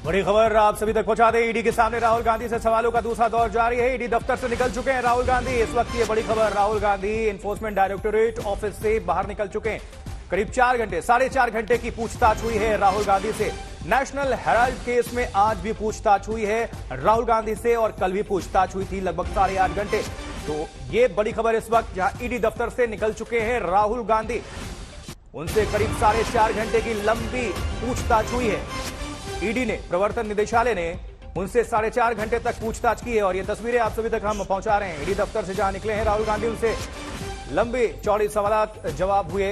बड़ी खबर आप सभी तक पहुंचा दें। ईडी के सामने राहुल गांधी से सवालों का दूसरा दौर जारी है। ईडी दफ्तर से निकल चुके हैं राहुल गांधी। इस वक्त ये बड़ी खबर, Rahul Gandhi enforcement directorate office से बाहर निकल चुके हैं। करीब 4.5 घंटे की पूछताछ हुई है राहुल गांधी से। नेशनल हेराल्ड केस में आज भी पूछताछ हुई है राहुल गांधी से और कल भी पूछताछ हुई थी लगभग 8.5 घंटे। तो ये बड़ी खबर इस वक्त, जहां ईडी दफ्तर से निकल चुके हैं राहुल गांधी। उनसे करीब 4.5 घंटे की लंबी पूछताछ हुई है। ईडी ने, प्रवर्तन निदेशालय ने उनसे 4.5 घंटे तक पूछताछ की है और ये तस्वीरें आप सभी तक हम पहुंचा रहे हैं। ईडी दफ्तर से जहां निकले हैं राहुल गांधी, उनसे लंबे चौड़े सवाल जवाब हुए।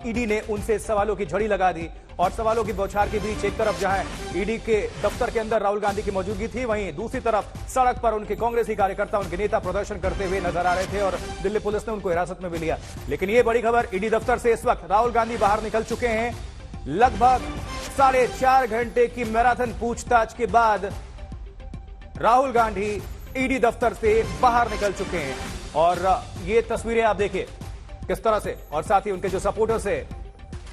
ईडी ने उनसे सवालों की झड़ी लगा दी और सवालों की बौछार के बीच एक तरफ जहां ईडी के दफ्तर के अंदर राहुल गांधी की मौजूदगी थी, वहीं दूसरी तरफ सड़क पर उनके कांग्रेसी कार्यकर्ता, उनके नेता प्रदर्शन करते हुए नजर आ रहे थे और दिल्ली पुलिस ने उनको हिरासत में भी लिया। लेकिन ये बड़ी खबर, ईडी दफ्तर से इस वक्त राहुल गांधी बाहर निकल चुके हैं। लगभग 4.5 घंटे की मैराथन पूछताछ के बाद राहुल गांधी ईडी दफ्तर से बाहर निकल चुके हैं और ये तस्वीरें आप देखिए किस तरह से, और साथ ही उनके जो सपोर्टर्स है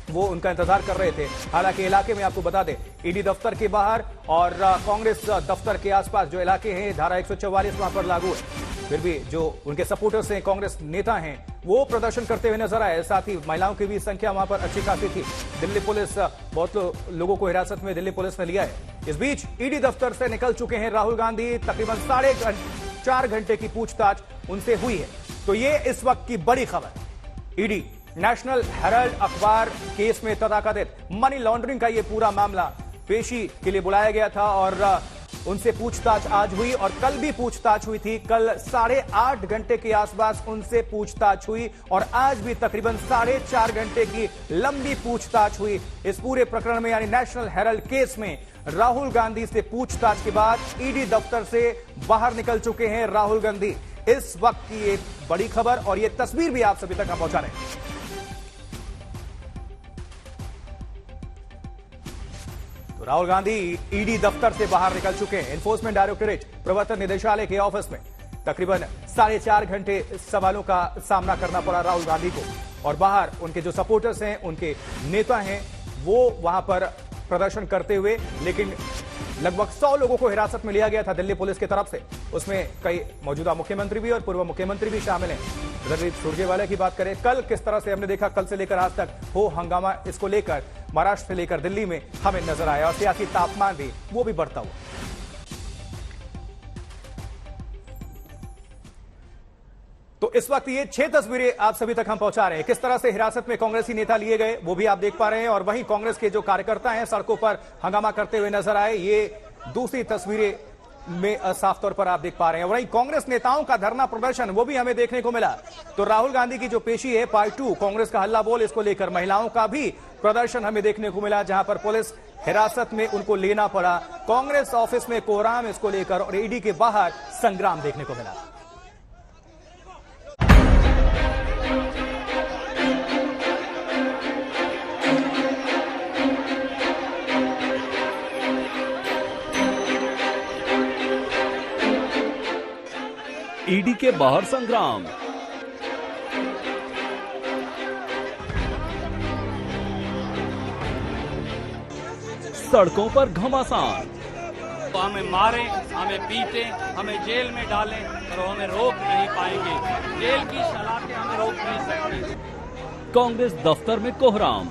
वो उनका इंतजार कर रहे थे। हालांकि इलाके में आपको बता दें, ईडी दफ्तर के बाहर और कांग्रेस दफ्तर के आसपास जो इलाके हैं, धारा 144 वहां पर लागू है। फिर भी जो उनके सपोर्टर्स हैं, कांग्रेस नेता हैं, वो प्रदर्शन करते हुए नजर आए। साथ ही महिलाओं की भी संख्या वहां पर अच्छी खासी थी। दिल्ली पुलिस, बहुत लोगों को हिरासत में दिल्ली पुलिस ने लिया है। इस बीच ईडी दफ्तर से निकल चुके हैं राहुल गांधी। तकरीबन 4.5 घंटे की पूछताछ उनसे हुई है। तो ये इस वक्त की बड़ी खबर। ईडी नेशनल हेराल्ड अखबार केस में तथाकथित मनी लॉन्ड्रिंग का ये पूरा मामला पेशी के लिए बुलाया गया था और उनसे पूछताछ आज हुई और कल भी पूछताछ हुई थी। कल 8.5 घंटे के आसपास उनसे पूछताछ हुई और आज भी तकरीबन 4.5 घंटे की लंबी पूछताछ हुई इस पूरे प्रकरण में, यानी नेशनल हेराल्ड केस में। राहुल गांधी से पूछताछ के बाद ईडी दफ्तर से बाहर निकल चुके हैं राहुल गांधी। इस वक्त की ये बड़ी खबर और ये तस्वीर भी आप सभी तक हम पहुंचा रहे हैं। तो राहुल गांधी ईडी दफ्तर से बाहर निकल चुके हैं। एनफोर्समेंट डायरेक्टोरेट, प्रवर्तन निदेशालय के ऑफिस में तकरीबन 4.5 घंटे सवालों का सामना करना पड़ा राहुल गांधी को और बाहर उनके जो सपोर्टर्स हैं, उनके नेता हैं, वो वहां पर प्रदर्शन करते हुए, लेकिन लगभग 100 लोगों को हिरासत में लिया गया था दिल्ली पुलिस की तरफ से। उसमें कई मौजूदा मुख्यमंत्री भी और पूर्व मुख्यमंत्री भी शामिल हैं। रणदीप सुरजेवाला की बात करें, कल किस तरह से हमने देखा, कल से लेकर आज तक हो हंगामा, इसको लेकर महाराष्ट्र से लेकर दिल्ली में हमें नजर आया और सियासी तापमान भी वो भी बढ़ता हुआ। तो इस वक्त ये 6 तस्वीरें आप सभी तक हम पहुंचा रहे हैं। किस तरह से हिरासत में कांग्रेसी नेता लिए गए वो भी आप देख पा रहे हैं और वहीं कांग्रेस के जो कार्यकर्ता हैं सड़कों पर हंगामा करते हुए नजर आए, ये दूसरी तस्वीरें में साफ तौर पर आप देख पा रहे हैं। वहीं कांग्रेस नेताओं का धरना प्रदर्शन वो भी हमें देखने को मिला। तो राहुल गांधी की जो पेशी है पार्ट 2, कांग्रेस का हल्ला बोल, इसको लेकर महिलाओं का भी प्रदर्शन हमें देखने को मिला, जहां पर पुलिस हिरासत में उनको लेना पड़ा। कांग्रेस ऑफिस में कोहराम इसको लेकर और ईडी के बाहर संग्राम देखने को मिला। ईडी के बाहर संग्राम। सड़कों पर घमासान। तो हमें मारें, हमें पीटें, हमें जेल में डालें और हमें रोक नहीं पाएंगे। जेल की सलाखें हमें रोक नहीं सकती। कांग्रेस दफ्तर में कोहराम।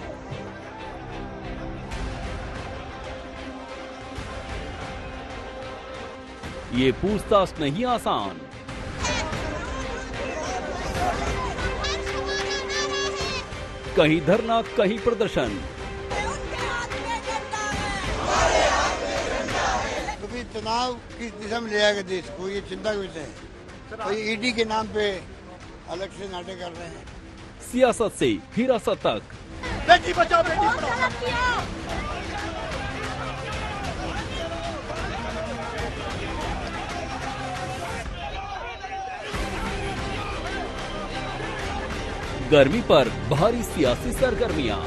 ये पूछताछ नहीं आसान। कहीं धरना, कहीं प्रदर्शन। कभी चुनाव किस दिशा में ले जाएगा देश को, ये चिंता का विषय है। तो ये ईडी के नाम पे अलग से नाटक कर रहे हैं। सियासत से हिरासत तक। बेटी बचाओ, बेटी पढ़ाओ। गर्मी पर भारी सियासी सरगर्मियां।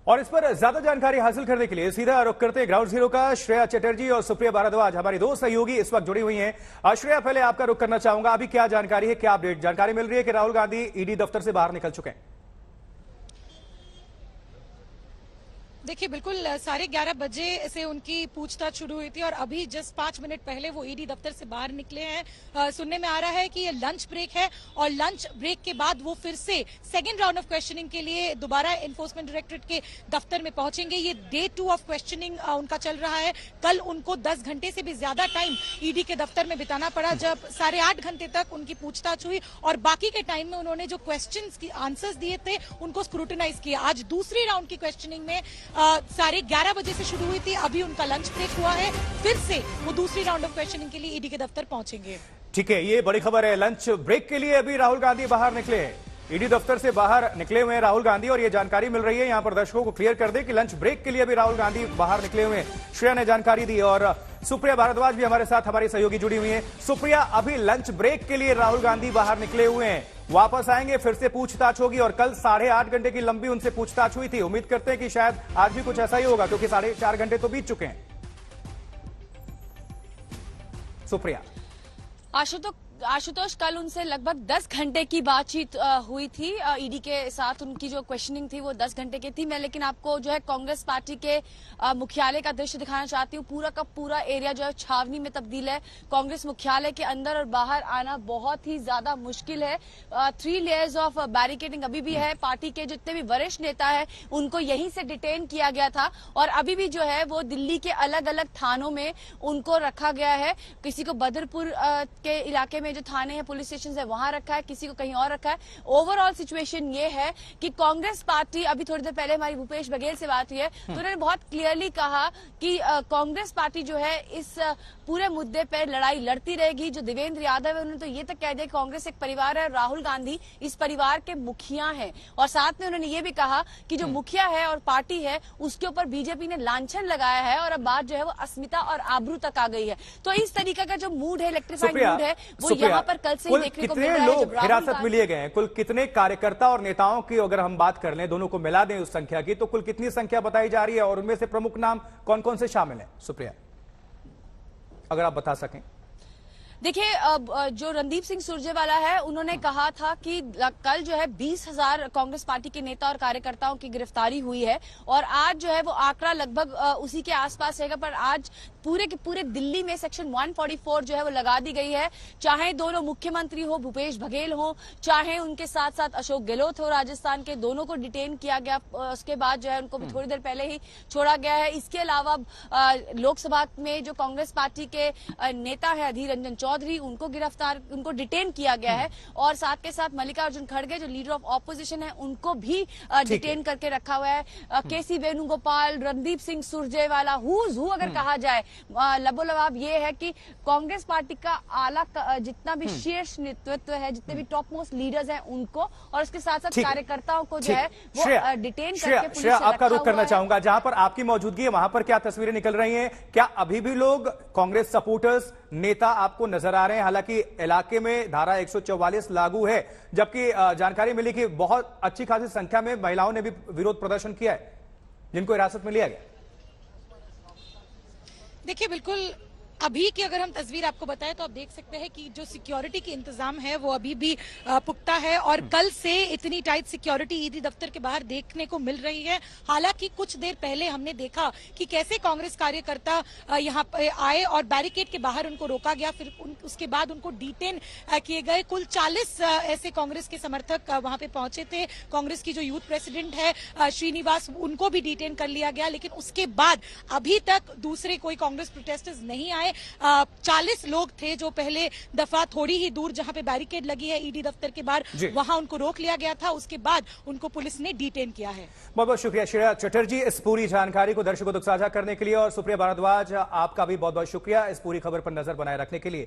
और इस पर ज्यादा जानकारी हासिल करने के लिए सीधा रुख करते हैं ग्राउंड जीरो का। श्रेया चटर्जी और सुप्रिया भारद्वाज हमारी दो सहयोगी इस वक्त जुड़ी हुई हैं। श्रेया, पहले आपका रुख करना चाहूंगा, अभी क्या जानकारी है, क्या अपडेट जानकारी मिल रही है कि राहुल गांधी ईडी दफ्तर से बाहर निकल चुके हैं? देखिए, बिल्कुल 11:30 बजे से उनकी पूछताछ शुरू हुई थी और अभी जस्ट 5 मिनट पहले वो ईडी दफ्तर से बाहर निकले हैं। सुनने में आ रहा है कि ये लंच ब्रेक है और लंच ब्रेक के बाद वो फिर से सेकेंड राउंड ऑफ क्वेश्चनिंग के लिए दोबारा एनफोर्समेंट डायरेक्टरेट के दफ्तर में पहुंचेंगे। ये डे 2 ऑफ क्वेश्चनिंग उनका चल रहा है। कल उनको 10 घंटे से भी ज्यादा टाइम ईडी के दफ्तर में बिताना पड़ा, जब 8.5 घंटे तक उनकी पूछताछ हुई और बाकी के टाइम में उन्होंने जो क्वेश्चंस की आंसर्स दिए थे उनको स्क्रूटिनाइज किया। आज दूसरी राउंड की क्वेश्चनिंग में 11:30 बजे से शुरू हुई थी, अभी उनका लंच ब्रेक हुआ है, फिर से वो दूसरी राउंड ऑफ क्वेश्चनिंग के लिए ईडी के दफ्तर पहुंचेंगे। ठीक है, ये बड़ी खबर है। लंच ब्रेक के लिए अभी राहुल गांधी बाहर निकले हैं, ईडी दफ्तर से बाहर निकले हुए हैं राहुल गांधी, और ये जानकारी मिल रही है, यहां पर दर्शकों को क्लियर कर दे कि लंच ब्रेक के लिए अभी राहुल गांधी बाहर निकले हुए हैं। श्रेया ने जानकारी दी और सुप्रिया भारद्वाज भी हमारे साथ हमारी सहयोगी जुड़ी हुई है। सुप्रिया, अभी लंच ब्रेक के लिए राहुल गांधी बाहर निकले हुए हैं, वापस आएंगे, फिर से पूछताछ होगी और कल 8.5 घंटे की लंबी उनसे पूछताछ हुई थी। उम्मीद करते हैं कि शायद आज भी कुछ ऐसा ही होगा, क्योंकि 4.5 घंटे तो बीत चुके हैं। सुप्रिया। आशुतोष, कल उनसे लगभग 10 घंटे की बातचीत हुई थी ईडी के साथ। उनकी जो क्वेश्चनिंग थी वो 10 घंटे की थी। मैं लेकिन आपको जो है कांग्रेस पार्टी के मुख्यालय का दृश्य दिखाना चाहती हूँ। पूरा का पूरा एरिया जो है छावनी में तब्दील है। कांग्रेस मुख्यालय के अंदर और बाहर आना बहुत ही ज्यादा मुश्किल है। 3 लेयर्स ऑफ बैरिकेडिंग अभी भी है। पार्टी के जितने भी वरिष्ठ नेता है उनको यहीं से डिटेन किया गया था और अभी भी जो है वो दिल्ली के अलग अलग थानों में उनको रखा गया है। किसी को बदरपुर के इलाके में जो थाने हैं, पुलिस स्टेशन है, वहां रखा है, किसी को कहीं और रखा है। ओवरऑल सिचुएशन ये है कि कांग्रेस पार्टी, अभी थोड़ी देर पहले हमारी भूपेश बघेल से बात हुई है तो उन्होंने बहुत क्लियरली कहा कि कांग्रेस पार्टी जो है इस पूरे मुद्दे पर लड़ाई लड़ती रहेगी। जो देवेंद्र यादव है उन्होंने तो ये तक कह दिया कांग्रेस एक परिवार है, राहुल गांधी इस परिवार के मुखिया हैं। और साथ में उन्होंने ये भी कहा कि जो मुखिया है और पार्टी है उसके ऊपर बीजेपी ने लांछन लगाया है और अब बात जो है वो अस्मिता और आबरू तक आ गई है। तो इस तरीके का जो मूड है, इलेक्ट्रीफाइड मूड है, वो यहाँ पर कल से ही देखने को मिल रहा है। लोग हिरासत में लिए गए हैं, कुल कितने कार्यकर्ता और नेताओं की अगर हम बात कर लें, दोनों को मिला दें उस संख्या की, तो कुल कितनी संख्या बताई जा रही है और उनमें से प्रमुख नाम कौन कौन से शामिल हैं? सुप्रिया, अगर आप बता सकें। देखिए, जो रणदीप सिंह सुरजेवाला है उन्होंने कहा था कि कल जो है 20,000 कांग्रेस पार्टी के नेता और कार्यकर्ताओं की गिरफ्तारी हुई है और आज जो है वो आंकड़ा लगभग उसी के आसपास रहेगा। पर आज पूरे के पूरे दिल्ली में सेक्शन 144 जो है वो लगा दी गई है। चाहे दोनों मुख्यमंत्री हो, भूपेश बघेल हो, चाहे उनके साथ साथ अशोक गहलोत हो राजस्थान के, दोनों को डिटेन किया गया। उसके बाद जो है उनको थोड़ी देर पहले ही छोड़ा गया है। इसके अलावा लोकसभा में जो कांग्रेस पार्टी के नेता है अधीर रंजन चौधरी, उनको डिटेन किया गया है और साथ के साथ मल्लिकार्जुन खड़गे जो लीडर ऑफ ऑपोजिशन है उनको भी डिटेन करके रखा हुआ है। केसी वेणुगोपाल, रणदीप सिंह सुरजेवाला, हु अगर कहा जाए, लबोलबाब ये है कि कांग्रेस पार्टी का आला जितना भी शीर्ष नेतृत्व है, जितने भी टॉप मोस्ट लीडर्स हैं उनको और उसके साथ साथ कार्यकर्ताओं को जो है वो डिटेन करके पुलिस से आपका रुख करना रखा हुआ है। चाहूंगा, जहां पर आपकी मौजूदगी है वहां पर क्या तस्वीरें निकल रही हैं? क्या अभी भी लोग कांग्रेस सपोर्टर्स, नेता आपको नजर आ रहे हैं? हालांकि इलाके में धारा 144 लागू है, जबकि जानकारी मिली कि बहुत अच्छी खासी संख्या में महिलाओं ने भी विरोध प्रदर्शन किया है, जिनको हिरासत में लिया गया। देखिए, बिल्कुल अभी की अगर हम तस्वीर आपको बताएं तो आप देख सकते हैं कि जो सिक्योरिटी की इंतजाम है वो अभी भी पुख्ता है और कल से इतनी टाइट सिक्योरिटी ईडी दफ्तर के बाहर देखने को मिल रही है। हालांकि कुछ देर पहले हमने देखा कि कैसे कांग्रेस कार्यकर्ता यहां पे आए और बैरिकेड के बाहर उनको रोका गया, फिर उसके बाद उनको डिटेन किए गए। कुल 40 ऐसे कांग्रेस के समर्थक वहां पे पहुंचे थे। कांग्रेस की जो यूथ प्रेसिडेंट है श्रीनिवास, उनको भी डिटेन कर लिया गया, लेकिन उसके बाद अभी तक दूसरे कोई कांग्रेस प्रोटेस्टर्स नहीं आए। 40 लोग थे जो पहले दफा थोड़ी ही दूर जहां पे बैरिकेड लगी है ईडी दफ्तर के बाहर, वहां उनको रोक लिया गया था। उसके बाद उनको पुलिस ने डिटेन किया है। बहुत बहुत शुक्रिया श्रेया चटर्जी इस पूरी जानकारी को दर्शकों तक साझा करने के लिए, और सुप्रिया भारद्वाज आपका भी बहुत बहुत शुक्रिया इस पूरी खबर पर नजर बनाए रखने के लिए।